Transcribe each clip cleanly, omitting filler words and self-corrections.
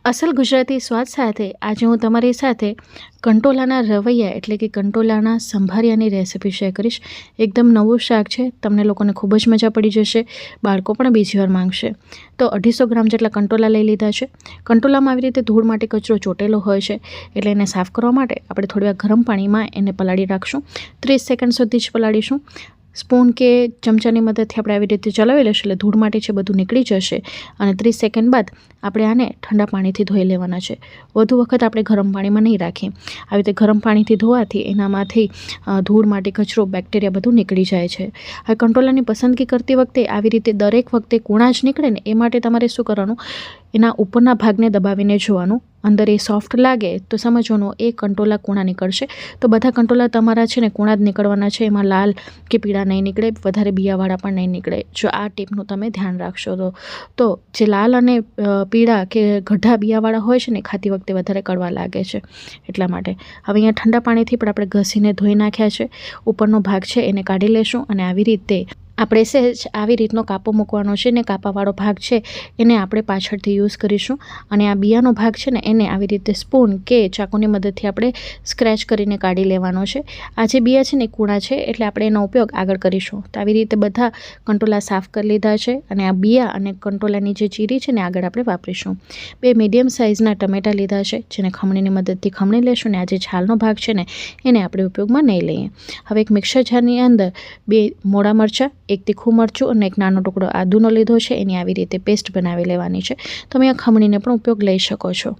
અસલ ગુજરાતી સ્વાદ સાથે આજે હું તમારી સાથે કંટોલાના રવૈયા એટલે કે કંટોલાના સંભારિયાની રેસિપી શેર કરીશ. એકદમ નવું શાક છે, તમને લોકોને ખૂબ જ મજા પડી જશે. બાળકો પણ બીજી વાર માંગશે. તો 250 ગ્રામ જેટલા કંટોલા લઈ લીધા છે. કંટોલામાં આવી રીતે ધૂળ માટે કચરો ચોટેલો હોય છે, એટલે એને સાફ કરવા માટે આપણે થોડી વાર ગરમ પાણીમાં એને પલાળી રાખશું. 30 સેકન્ડ સુધી જ પલાળીશું. સ્પૂન કે ચમચાની મદદથી આપણે આવી રીતે ચલાવી લઈશું એટલે ધૂળ માટે છે બધું નીકળી જશે. અને 30 સેકન્ડ બાદ આપણે આને ઠંડા પાણીથી ધોઈ લેવાના છે. વધુ વખત આપણે ગરમ પાણીમાં નહીં રાખીએ. આવી રીતે ગરમ પાણીથી ધોવાથી એનામાંથી ધૂળ માટે કચરો બેક્ટેરિયા બધું નીકળી જાય છે. હવે કંટોલાની પસંદગી કરતી વખતે આવી રીતે દરેક વખતે કૂણા જ નીકળે ને એ માટે તમારે શું કરવાનું, એના ઉપરના ભાગને દબાવીને જોવાનું. અંદર એ સોફ્ટ લાગે તો સમજવાનું એ કંટોલા કૂણા નીકળશે. તો બધા કંટોલા તમારા છે ને કૂણા જ નીકળવાના છે, એમાં લાલ કે પીળા નહીં નીકળે, વધારે બિયાવાળા પણ નહીં નીકળે. જો આ ટીપનું તમે ધ્યાન રાખશો તો જે લાલ અને પીળા કે ગઢા બિયાવાળા હોય છે ને ખાતી વખતે વધારે કડવા લાગે છે, એટલા માટે. હવે અહીંયા ઠંડા પાણીથી પણ આપણે ઘસીને ધોઈ નાખ્યા છે. ઉપરનો ભાગ છે એને કાઢી લેશું અને આવી રીતે આપણે સહેજ આવી રીતનો કાપો મૂકવાનો છે ને કાપાવાળો ભાગ છે એને આપણે પાછળથી યુઝ કરીશું. અને આ બિયાનો ભાગ છે ને એને આવી રીતે સ્પૂન કે ચાકુની મદદથી આપણે સ્ક્રેચ કરીને કાઢી લેવાનો છે. આ જે બિયા છે ને કૂણા છે એટલે આપણે એનો ઉપયોગ આગળ કરીશું. તો આવી રીતે બધા કંટોલા સાફ કરી લીધા છે અને આ બિયા અને કંટોલાની જે ચીરી છે ને આગળ આપણે વાપરીશું. 2 મીડિયમ સાઇઝના ટમેટા લીધા છે, જેને ખમણીની મદદથી ખમણી લેશું ને આ જે છાલનો ભાગ છે ને એને આપણે ઉપયોગમાં નહીં લઈએ. હવે એક મિક્સર જારની અંદર 2 મોડા મરચાં, 1 તીખું મરચું અને 1 નાનો ટુકડો આદુનો લીધો છે. એની આવી રીતે પેસ્ટ બનાવી લેવાની છે. તમે આ ખમણીને પણ ઉપયોગ લઈ શકો છો.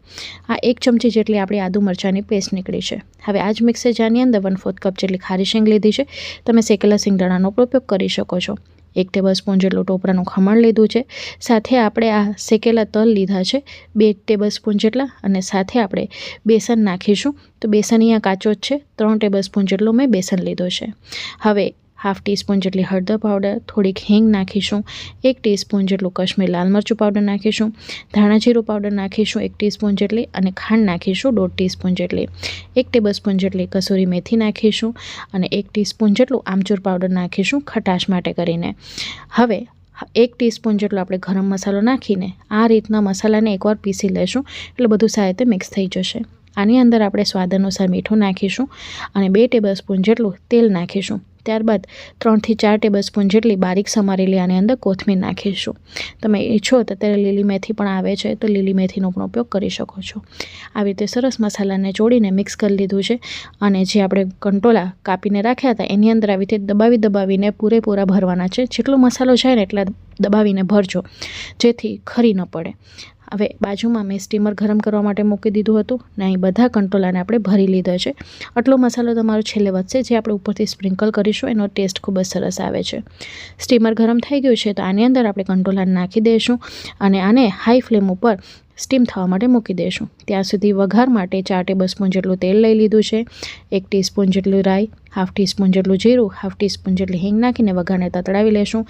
આ 1 ચમચી જેટલી આપણી આદુ મરચાંની પેસ્ટ નીકળી છે. હવે આ જ મિક્સર જારની અંદર 1/4 કપ જેટલી ખારી શેંગ લીધી છે. તમે શેકેલા સિંગદાણાનો પણ ઉપયોગ કરી શકો છો. 1 ટેબલસ્પૂન જેટલું ટોપરાનું ખમણ લીધું છે. સાથે આપણે આ શેકેલા તલ લીધા છે 2 ટેબલસ્પૂન જેટલા, અને સાથે આપણે બેસન નાખીશું. તો બેસન અહીંયા કાચો જ છે. 3 ટેબલસ્પૂન જેટલું મેં બેસન લીધો છે. હવે 1/2 ટીસ્પૂન જેટલી હળદર પાવડર, થોડીક હિંગ નાખીશું. 1 ટીસ્પૂન જેટલું કાશ્મીરી લાલ મરચું પાવડર નાખીશું. ધાણા જીરું પાવડર નાખીશું 1 ટીસ્પૂન જેટલી, અને ખાંડ નાખીશું 1/2 ટીસ્પૂન જેટલી. 1 ટેબલસ્પૂન જેટલી કસૂરી મેથી નાખીશું અને 1 ટીસ્પૂન જેટલું આમચૂર પાવડર નાખીશું ખટાશ માટે કરીને. હવે 1 ટીસ્પૂન જેટલો આપણે ગરમ મસાલો નાખીને આ રીતના મસાલાને એકવાર પીસી લેશું એટલે બધું સારી રીતે મિક્સ થઈ જશે. આની અંદર આપણે સ્વાદ અનુસાર મીઠું નાખીશું અને 2 ટેબલસ્પૂન જેટલું તેલ નાખીશું. ત્યારબાદ 3 થી 4 ટેબલસ્પૂન જેટલી બારીક સમારેલી આની અંદર કોથમીર નાખીશું. તમે ઈચ્છો તો અત્યારે લીલી મેથી પણ આવે છે, તો લીલી મેથીનો પણ ઉપયોગ કરી શકો છો. આવી રીતે સરસ મસાલાને જોડીને મિક્સ કરી લીધું છે. અને જે આપણે કંટોલા કાપીને રાખ્યા હતા એની અંદર આવી રીતે દબાવીને પૂરેપૂરા ભરવાના છે. જેટલો મસાલો જાય ને એટલા દબાવીને ભરજો, જેથી ખરી ન પડે. હવે બાજુમાં મેં સ્ટીમર ગરમ કરવા માટે મૂકી દીધું હતું ને અહીં બધા કંટોલાને આપણે ભરી લીધા છે. આટલો મસાલો તમારો છેલ્લે વધશે, જે આપણે ઉપરથી સ્પ્રિંકલ કરીશું. એનો ટેસ્ટ ખૂબ જ સરસ આવે છે. સ્ટીમર ગરમ થઈ ગયું છે તો આની અંદર આપણે કંટોલાને નાખી દઈશું અને આને હાઈ ફ્લેમ ઉપર સ્ટીમ થવા માટે મૂકી દઈશું. ત્યાં સુધી વઘાર માટે 4 ટેબલસ્પૂન જેટલું તેલ લઈ લીધું છે. 1 ટીસ્પૂન જેટલું રાઈ, 1/2 ટીસ્પૂન જેટલું જીરું, 1/2 ટીસ્પૂન જેટલી હિંગ નાખીને વઘારને તતડાવી લેશું.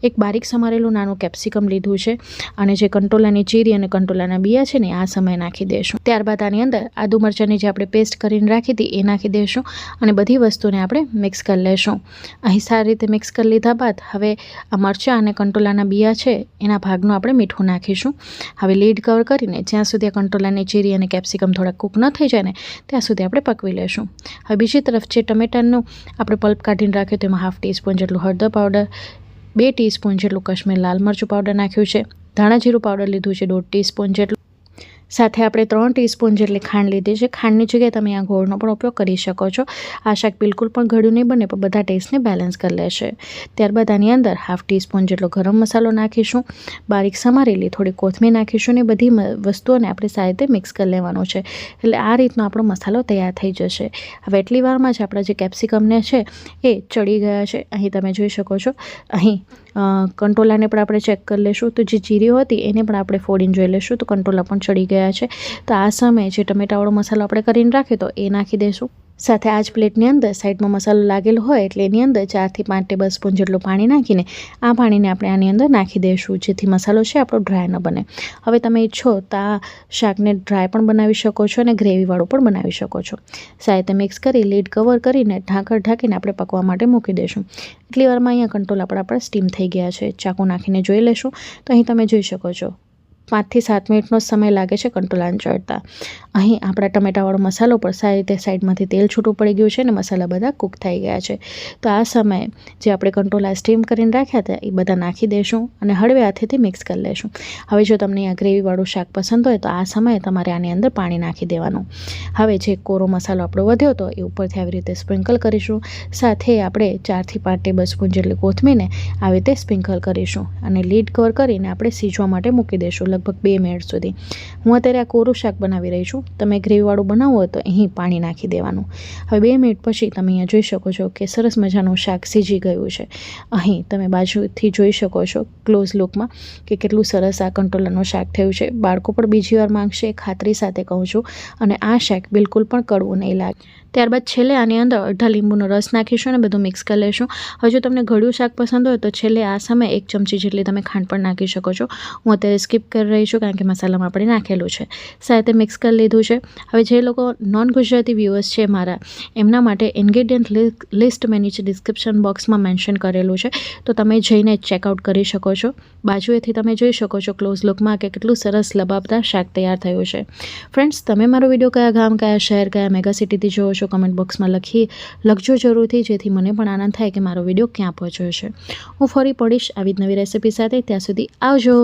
1 બારીક સમારેલું નાનું કેપ્સિકમ લીધું છે અને જે કંટોલાની ચીરી અને કંટોલાના બિયા છે ને આ સમય નાખી દઈશું. ત્યારબાદ આની અંદર આદુ મરચાંની જે આપણે પેસ્ટ કરીને રાખી હતી એ નાખી દઈશું અને બધી વસ્તુને આપણે મિક્સ કરી લેશું. અહીં સારી રીતે મિક્સ કરી લીધા બાદ હવે આ મરચાં અને કંટોલાના બિયા છે એના ભાગનું આપણે મીઠું નાખીશું. હવે લીડ કવર કરીને જ્યાં સુધી આ કંટોલાની ચીરી અને કેપ્સિકમ થોડા કૂક ન થઈ જાય ને ત્યાં સુધી આપણે પકવી લેશું. હવે બીજી તરફ જે ટમેટાનું આપણે પલ્પ કાઢીને રાખ્યું તેમાં 1/2 ટીસ્પૂન જેટલું હળદર પાવડર, 2 ટીસ્પૂન જેટલું કાશ્મીરી લાલ મરચું પાવડર નાખ્યું છે. ધાણા જીરું પાવડર લીધું છે 1/2 ટીસ્પૂન જેટલું. સાથે આપણે 3 ટીસ્પૂન જેટલી ખાંડ લીધી છે. ખાંડની જગ્યાએ તમે આ ગોળનો પણ ઉપયોગ કરી શકો છો. આ શાક બિલકુલ પણ ગળ્યું નહીં બને, પણ બધા ટેસ્ટને બેલેન્સ કરી લેશે. ત્યારબાદ આની અંદર 1/2 ટીસ્પૂન જેટલો ગરમ મસાલો નાખીશું. બારીક સમારેલી થોડી કોથમીર નાખીશું ને બધી વસ્તુઓને આપણે સારી રીતે મિક્સ કરી લેવાનું છે. એટલે આ રીતનો આપણો મસાલો તૈયાર થઈ જશે. હવે એટલી વારમાં જ આપણા જે કેપ્સિકમને છે એ ચડી ગયા છે. અહીં તમે જોઈ શકો છો. અહીં કંટોલાને પણ આપણે ચેક કરી લઈશું. તો જે ચીરીઓ હતી એને પણ આપણે ફોડીને જોઈ લઈશું. તો કંટોલા પણ ચડી ગયા છે. તો આ સમયે જે ટમેટાવાળો મસાલો આપણે કરીને રાખ્યો તો એ નાખી દઈશું. સાથે આ જ પ્લેટની અંદર સાઈડમાં મસાલો લાગેલો હોય એટલે એની અંદર 4 થી 5 ટેબલસ્પૂન જેટલું પાણી નાખીને આ પાણીને આપણે આની અંદર નાખી દઈશું, જેથી મસાલો છે આપણો ડ્રાય ન બને. હવે તમે ઈચ્છો તો આ શાકને ડ્રાય પણ બનાવી શકો છો અને ગ્રેવીવાળું પણ બનાવી શકો છો. સારી રીતે મિક્સ કરી લીડ કવર કરીને ઢાંકીને આપણે પકવા માટે મૂકી દઈશું. એટલી વારમાં અહીંયા કંટોલા આપણા સ્ટીમ થઈ ગયા છે. ચાકુ નાખીને જોઈ લેશું. તો અહીં તમે જોઈ શકો છો 5 થી 7 મિનિટનો સમય લાગે છે કંટોલાને ચડતા. અહીં આપણા ટમેટાવાળો મસાલો પણ સારી રીતે સાઈડમાંથી તેલ છૂટું પડી ગયું છે અને મસાલા બધા કૂક થઈ ગયા છે. તો આ સમયે જે આપણે કંટોલા સ્ટીમ કરીને રાખ્યા હતા એ બધા નાખી દઈશું અને હળવે હાથેથી મિક્સ કરી લઈશું. હવે જો તમને આ ગ્રેવીવાળું શાક પસંદ હોય તો આ સમયે તમારે આની અંદર પાણી નાખી દેવાનું. હવે જે કોરો મસાલો આપણો વધ્યો હતો એ ઉપરથી આવી રીતે સ્પ્રિંકલ કરીશું. સાથે આપણે 4 થી 5 ટેબલ સ્પૂન જેટલી કોથમીરને આવી રીતે સ્પ્રિંકલ કરીશું અને લીડ કવર કરીને આપણે સીજવા માટે મૂકી દઈશું લગભગ 2 મિનિટ સુધી. હું અત્યારે આ કોરું શાક બનાવી રહી છું. તમે ગ્રેવીવાળું બનાવવું હોય તો અહીં પાણી નાખી દેવાનું. હવે 2 મિનિટ પછી તમે અહીંયા જોઈ શકો છો કે સરસ મજાનું શાક સીજી ગયું છે. અહીં તમે બાજુથી જોઈ શકો છો ક્લોઝ લુકમાં કે કેટલું સરસ આ કંટોલાનું શાક થયું છે. બાળકો પણ બીજી વાર માંગશે, ખાતરી સાથે કહું છું. અને આ શાક બિલકુલ પણ કડવું નહીં લાગે. ત્યારબાદ છેલ્લે આની અંદર અડધા લીંબુનો રસ નાખીશું અને બધું મિક્સ કરી લઈશું. હવે જો તમને ગળ્યું શાક પસંદ હોય તો છેલ્લે આ સમયે 1 ચમચી જેટલી તમે ખાંડ પણ નાખી શકો છો. હું અત્યારે સ્કીપ કરી રહી છું કારણ કે મસાલામાં આપણે નાખેલું છે. સાથે મિક્સ કરી લીધું છે. હવે જે લોકો નોન ગુજરાતી વ્યુઅર્સ છે મારા, એમના માટે ઇન્ગ્રેડિયન્ટ લિસ્ટ મેં નીચે ડિસ્ક્રિપ્શન બોક્સમાં મેન્શન કરેલું છે, તો તમે જઈને ચેકઆઉટ કરી શકો છો. બાજુએથી તમે જોઈ શકો છો ક્લોઝ લુકમાં કે કેટલું સરસ લબાબદાર શાક તૈયાર થયું છે. ફ્રેન્ડ્સ, તમે મારો વિડીયો કયા ગામ, કયા શહેર, કયા મેગા સિટીથી જોવો છો કમેન્ટ બોક્સમાં લખજો જરૂરથી, જેથી મને પણ આનંદ થાય કે મારો વિડીયો ક્યાં પહોંચ્યો છે. હું ફરી પડીશ આવી જ નવી રેસિપી સાથે. ત્યાં સુધી આવજો.